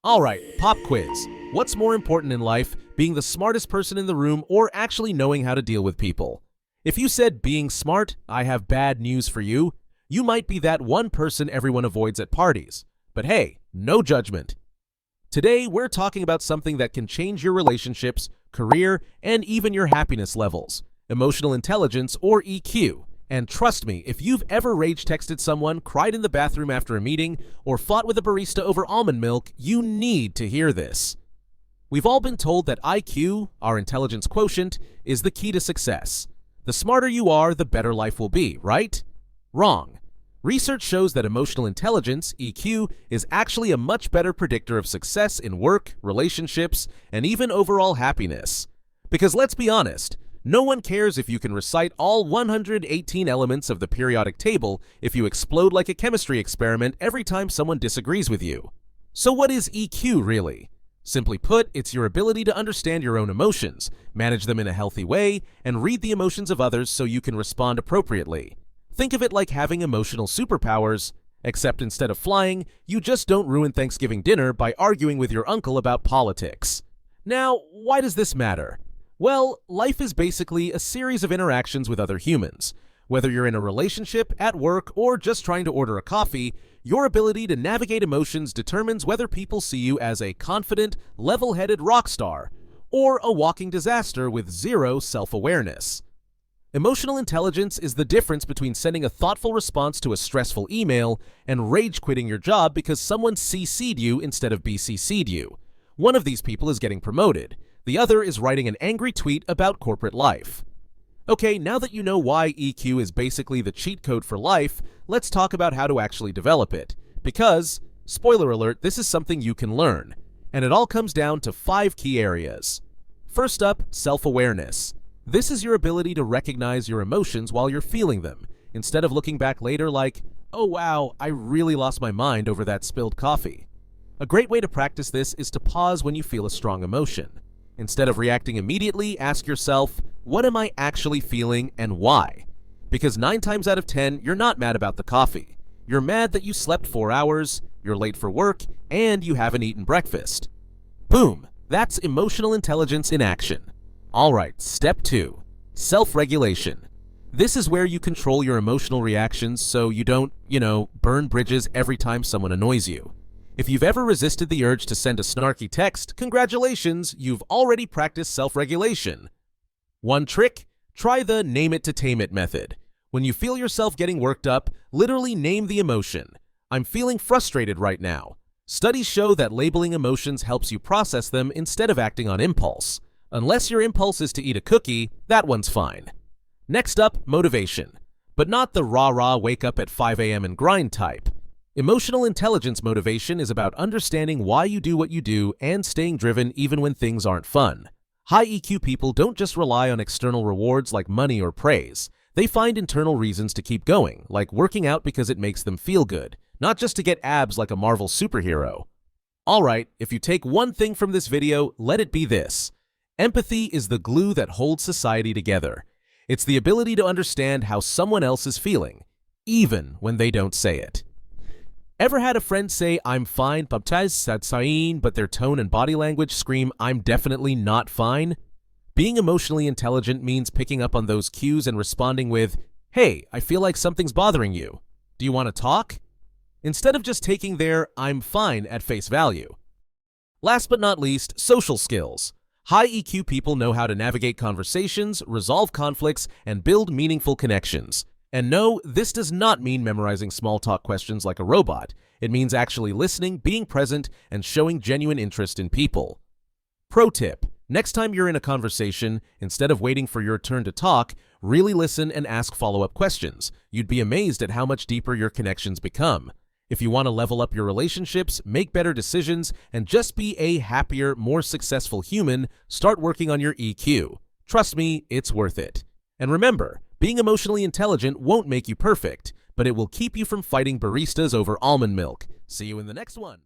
Alright, pop quiz. What's more important in life, being the smartest person in the room or actually knowing how to deal with people? If you said being smart, I have bad news for you. You might be that one person everyone avoids at parties. But hey, no judgment. Today, we're talking about something that can change your relationships, career, and even your happiness levels. Emotional intelligence, or EQ. And trust me, if you've ever rage texted someone, cried in the bathroom after a meeting, or fought with a barista over almond milk, you need to hear this. We've all been told that IQ, our intelligence quotient, is the key to success. The smarter you are, the better life will be, right? Wrong. Research shows that emotional intelligence, EQ, is actually a much better predictor of success in work, relationships, and even overall happiness. Because let's be honest, no one cares if you can recite all 118 elements of the periodic table if you explode like a chemistry experiment every time someone disagrees with you. So what is EQ really? Simply put, it's your ability to understand your own emotions, manage them in a healthy way, and read the emotions of others so you can respond appropriately. Think of it like having emotional superpowers, except instead of flying, you just don't ruin Thanksgiving dinner by arguing with your uncle about politics. Now, why does this matter? Well, life is basically a series of interactions with other humans. Whether you're in a relationship, at work, or just trying to order a coffee, your ability to navigate emotions determines whether people see you as a confident, level-headed rock star, or a walking disaster with zero self-awareness. Emotional intelligence is the difference between sending a thoughtful response to a stressful email and rage-quitting your job because someone CC'd you instead of BCC'd you. One of these people is getting promoted. The other is writing an angry tweet about corporate life. Okay, now that you know why EQ is basically the cheat code for life, let's talk about how to actually develop it. Because, spoiler alert, this is something you can learn. And it all comes down to 5 key areas. First up, self-awareness. This is your ability to recognize your emotions while you're feeling them, instead of looking back later like, oh wow, I really lost my mind over that spilled coffee. A great way to practice this is to pause when you feel a strong emotion. Instead of reacting immediately, ask yourself, what am I actually feeling and why? Because 9 times out of 10, you're not mad about the coffee. You're mad that you slept 4 hours, you're late for work, and you haven't eaten breakfast. Boom! That's emotional intelligence in action. Alright, step 2. Self-regulation. This is where you control your emotional reactions so you don't, burn bridges every time someone annoys you. If you've ever resisted the urge to send a snarky text, congratulations, you've already practiced self-regulation. One trick? Try the name it to tame it method. When you feel yourself getting worked up, literally name the emotion. I'm feeling frustrated right now. Studies show that labeling emotions helps you process them instead of acting on impulse. Unless your impulse is to eat a cookie, that one's fine. Next up, motivation. But not the rah-rah wake up at 5 a.m. and grind type. Emotional intelligence motivation is about understanding why you do what you do and staying driven even when things aren't fun. High EQ people don't just rely on external rewards like money or praise. They find internal reasons to keep going, like working out because it makes them feel good, not just to get abs like a Marvel superhero. Alright, if you take one thing from this video, let it be this. Empathy is the glue that holds society together. It's the ability to understand how someone else is feeling, even when they don't say it. Ever had a friend say, I'm fine, but their tone and body language scream, I'm definitely not fine? Being emotionally intelligent means picking up on those cues and responding with, hey, I feel like something's bothering you. Do you want to talk? Instead of just taking their, I'm fine at face value. Last but not least, social skills. High EQ people know how to navigate conversations, resolve conflicts, and build meaningful connections. And no, this does not mean memorizing small talk questions like a robot. It means actually listening, being present, and showing genuine interest in people. Pro tip: next time you're in a conversation, instead of waiting for your turn to talk, really listen and ask follow-up questions. You'd be amazed at how much deeper your connections become. If you want to level up your relationships, make better decisions, and just be a happier, more successful human, start working on your EQ. Trust me, it's worth it. And remember, being emotionally intelligent won't make you perfect, but it will keep you from fighting baristas over almond milk. See you in the next one.